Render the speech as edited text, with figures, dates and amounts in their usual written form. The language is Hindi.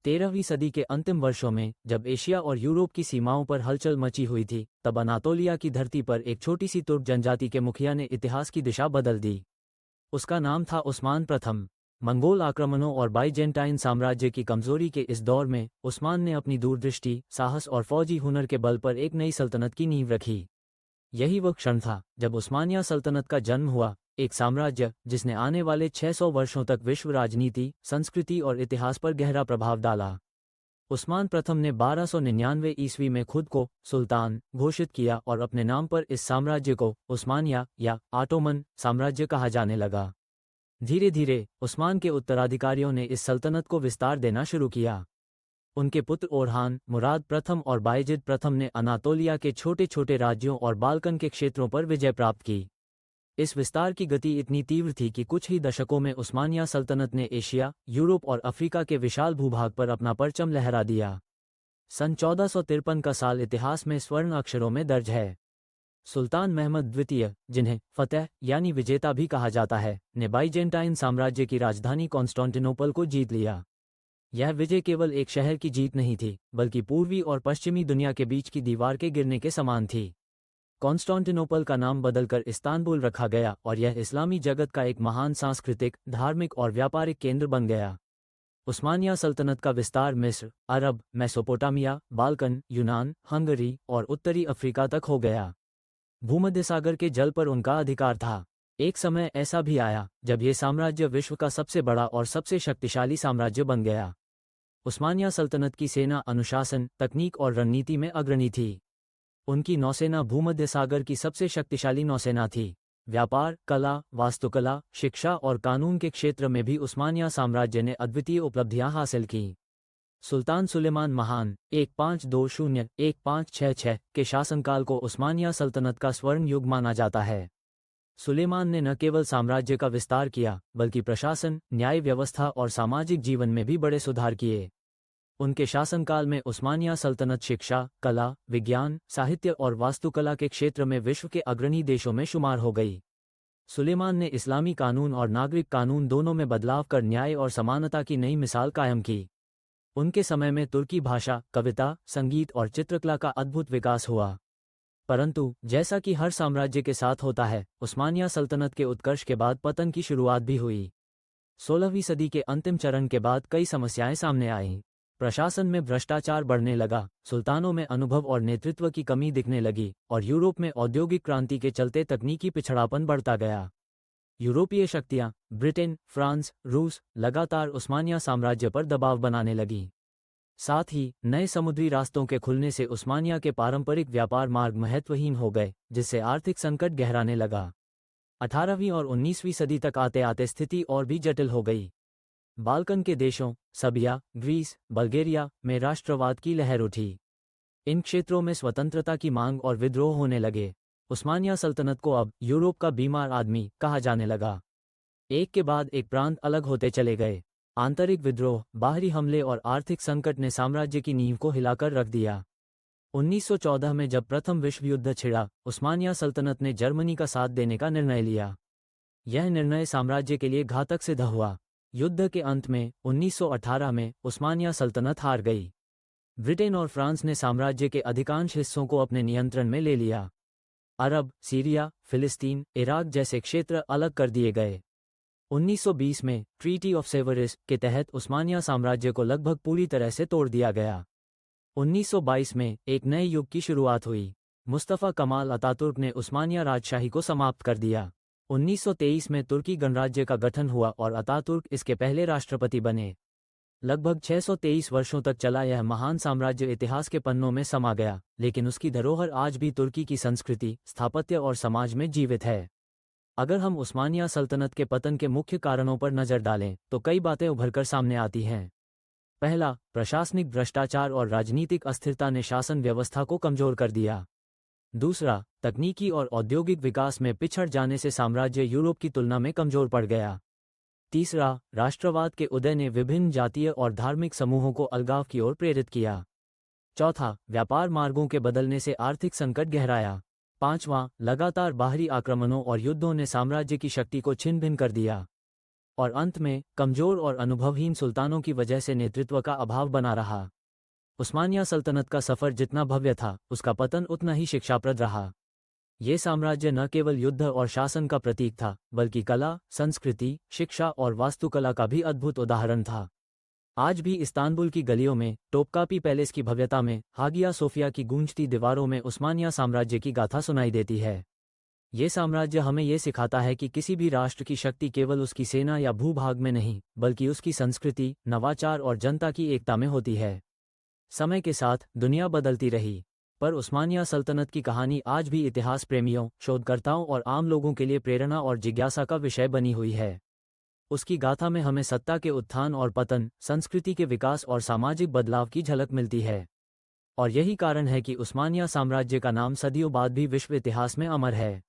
13वीं सदी के अंतिम वर्षों में जब एशिया और यूरोप की सीमाओं पर हलचल मची हुई थी, तब अनातोलिया की धरती पर एक छोटी सी तुर्क जनजाति के मुखिया ने इतिहास की दिशा बदल दी। उसका नाम था उस्मान प्रथम। मंगोल आक्रमणों और बाइजेंटाइन साम्राज्य की कमजोरी के इस दौर में उस्मान ने अपनी दूरदृष्टि, साहस और फौजी हुनर के बल पर एक नई सल्तनत की नींव रखी। यही वह क्षण था जब उस्मानिया सल्तनत का जन्म हुआ, एक साम्राज्य जिसने आने वाले 600 वर्षों तक विश्व राजनीति, संस्कृति और इतिहास पर गहरा प्रभाव डाला। उस्मान प्रथम ने 1299 ईस्वी में खुद को सुल्तान घोषित किया और अपने नाम पर इस साम्राज्य को उस्मानिया या ऑटोमन साम्राज्य कहा जाने लगा। धीरे धीरे उस्मान के उत्तराधिकारियों ने इस सल्तनत को विस्तार देना शुरू किया। उनके पुत्र ओरहान, मुराद प्रथम और बायजिद प्रथम ने अनातोलिया के छोटे छोटे राज्यों और बाल्कन के क्षेत्रों पर विजय प्राप्त की। इस विस्तार की गति इतनी तीव्र थी कि कुछ ही दशकों में उस्मानिया सल्तनत ने एशिया, यूरोप और अफ्रीका के विशाल भूभाग पर अपना परचम लहरा दिया। सन 1453 का साल इतिहास में स्वर्ण अक्षरों में दर्ज है। सुल्तान महमद द्वितीय, जिन्हें फतेह यानी विजेता भी कहा जाता है, ने बाइजेंटाइन साम्राज्य की राजधानी कॉन्स्टेंटिनोपल को जीत लिया। यह विजय केवल एक शहर की जीत नहीं थी, बल्कि पूर्वी और पश्चिमी दुनिया के बीच की दीवार के गिरने के समान थी। कॉन्स्टेंटिनोपल का नाम बदलकर इस्तांबुल रखा गया और यह इस्लामी जगत का एक महान सांस्कृतिक, धार्मिक और व्यापारिक केंद्र बन गया। उस्मानिया सल्तनत का विस्तार मिस्र, अरब, मेसोपोटामिया, बाल्कन, यूनान, हंगरी और उत्तरी अफ्रीका तक हो गया। भूमध्य सागर के जल पर उनका अधिकार था। एक समय ऐसा भी आया जब ये साम्राज्य विश्व का सबसे बड़ा और सबसे शक्तिशाली साम्राज्य बन गया। उस्मानिया सल्तनत की सेना अनुशासन, तकनीक और रणनीति में अग्रणी थी। उनकी नौसेना भूमध्य सागर की सबसे शक्तिशाली नौसेना थी। व्यापार, कला, वास्तुकला, शिक्षा और कानून के क्षेत्र में भी उस्मानिया साम्राज्य ने अद्वितीय उपलब्धियां हासिल की। सुल्तान सुलेमान महान 1520-1566 के शासनकाल को उस्मानिया सल्तनत का स्वर्ण युग माना जाता है। सुलेमान ने न केवल साम्राज्य का विस्तार किया, बल्कि प्रशासन, न्याय व्यवस्था और सामाजिक जीवन में भी बड़े सुधार किए। उनके शासनकाल में उस्मानिया सल्तनत शिक्षा, कला, विज्ञान, साहित्य और वास्तुकला के क्षेत्र में विश्व के अग्रणी देशों में शुमार हो गई। सुलेमान ने इस्लामी कानून और नागरिक कानून दोनों में बदलाव कर न्याय और समानता की नई मिसाल कायम की। उनके समय में तुर्की भाषा, कविता, संगीत और चित्रकला का अद्भुत विकास हुआ। परंतु जैसा कि हर साम्राज्य के साथ होता है, उस्मानिया सल्तनत के उत्कर्ष के बाद पतन की शुरुआत भी हुई। 16वीं सदी के अंतिम चरण के बाद कई समस्याएं सामने आईं। प्रशासन में भ्रष्टाचार बढ़ने लगा, सुल्तानों में अनुभव और नेतृत्व की कमी दिखने लगी, और यूरोप में औद्योगिक क्रांति के चलते तकनीकी पिछड़ापन बढ़ता गया। यूरोपीय शक्तियां, ब्रिटेन, फ्रांस, रूस, लगातार उस्मानिया साम्राज्य पर दबाव बनाने लगी। साथ ही नए समुद्री रास्तों के खुलने से उस्मानिया के पारंपरिक व्यापार मार्ग महत्वहीन हो गए, जिससे आर्थिक संकट गहराने लगा। 18वीं और 19वीं सदी तक आते आते स्थिति और भी जटिल हो गई। बाल्कन के देशों सर्बिया, ग्रीस, बल्गेरिया में राष्ट्रवाद की लहर उठी। इन क्षेत्रों में स्वतंत्रता की मांग और विद्रोह होने लगे। उस्मानिया सल्तनत को अब यूरोप का बीमार आदमी कहा जाने लगा। एक के बाद एक प्रांत अलग होते चले गए। आंतरिक विद्रोह, बाहरी हमले और आर्थिक संकट ने साम्राज्य की नींव को हिलाकर रख दिया। 1914 में जब प्रथम विश्व युद्ध छिड़ा, उस्मानिया सल्तनत ने जर्मनी का साथ देने का निर्णय लिया। यह निर्णय साम्राज्य के लिए घातक सिद्ध हुआ। युद्ध के अंत में 1918 में उस्मानिया सल्तनत हार गई। ब्रिटेन और फ्रांस ने साम्राज्य के अधिकांश हिस्सों को अपने नियंत्रण में ले लिया। अरब, सीरिया, फिलिस्तीन, इराक जैसे क्षेत्र अलग कर दिए गए। 1920 में ट्रीटी ऑफ सेवरिस के तहत उस्मानिया साम्राज्य को लगभग पूरी तरह से तोड़ दिया गया। 1922 में एक नए युग की शुरुआत हुई। मुस्तफ़ा कमाल अतातुर्क ने उस्मानिया राजशाही को समाप्त कर दिया। 1923 में तुर्की गणराज्य का गठन हुआ और अतातुर्क इसके पहले राष्ट्रपति बने। लगभग 623 वर्षों तक चला यह महान साम्राज्य इतिहास के पन्नों में समा गया, लेकिन उसकी धरोहर आज भी तुर्की की संस्कृति, स्थापत्य और समाज में जीवित है। अगर हम उस्मानिया सल्तनत के पतन के मुख्य कारणों पर नजर डालें, तो कई बातें उभरकर सामने आती हैं। पहला, प्रशासनिक भ्रष्टाचार और राजनीतिक अस्थिरता ने शासन व्यवस्था को कमजोर कर दिया। दूसरा, तकनीकी और औद्योगिक विकास में पिछड़ जाने से साम्राज्य यूरोप की तुलना में कमजोर पड़ गया। तीसरा, राष्ट्रवाद के उदय ने विभिन्न जातीय और धार्मिक समूहों को अलगाव की ओर प्रेरित किया। चौथा, व्यापार मार्गों के बदलने से आर्थिक संकट गहराया। पांचवां, लगातार बाहरी आक्रमणों और युद्धों ने साम्राज्य की शक्ति को छिन्न भिन्न कर दिया। और अंत में कमजोर और अनुभवहीन सुल्तानों की वजह से नेतृत्व का अभाव बना रहा। उस्मानिया सल्तनत का सफर जितना भव्य था, उसका पतन उतना ही शिक्षाप्रद रहा। ये साम्राज्य न केवल युद्ध और शासन का प्रतीक था, बल्कि कला, संस्कृति, शिक्षा और वास्तुकला का भी अद्भुत उदाहरण था। आज भी इस्तांबुल की गलियों में, टोपकापी पैलेस की भव्यता में, हागिया सोफिया की गूंजती दीवारों में उस्मानिया साम्राज्य की गाथा सुनाई देती है। ये साम्राज्य हमें ये सिखाता है कि किसी भी राष्ट्र की शक्ति केवल उसकी सेना या भूभाग में नहीं, बल्कि उसकी संस्कृति, नवाचार और जनता की एकता में होती है। समय के साथ दुनिया बदलती रही, पर उस्मानिया सल्तनत की कहानी आज भी इतिहास प्रेमियों, शोधकर्ताओं और आम लोगों के लिए प्रेरणा और जिज्ञासा का विषय बनी हुई है। उसकी गाथा में हमें सत्ता के उत्थान और पतन, संस्कृति के विकास और सामाजिक बदलाव की झलक मिलती है। और यही कारण है कि उस्मानिया साम्राज्य का नाम सदियों बाद भी विश्व इतिहास में अमर है।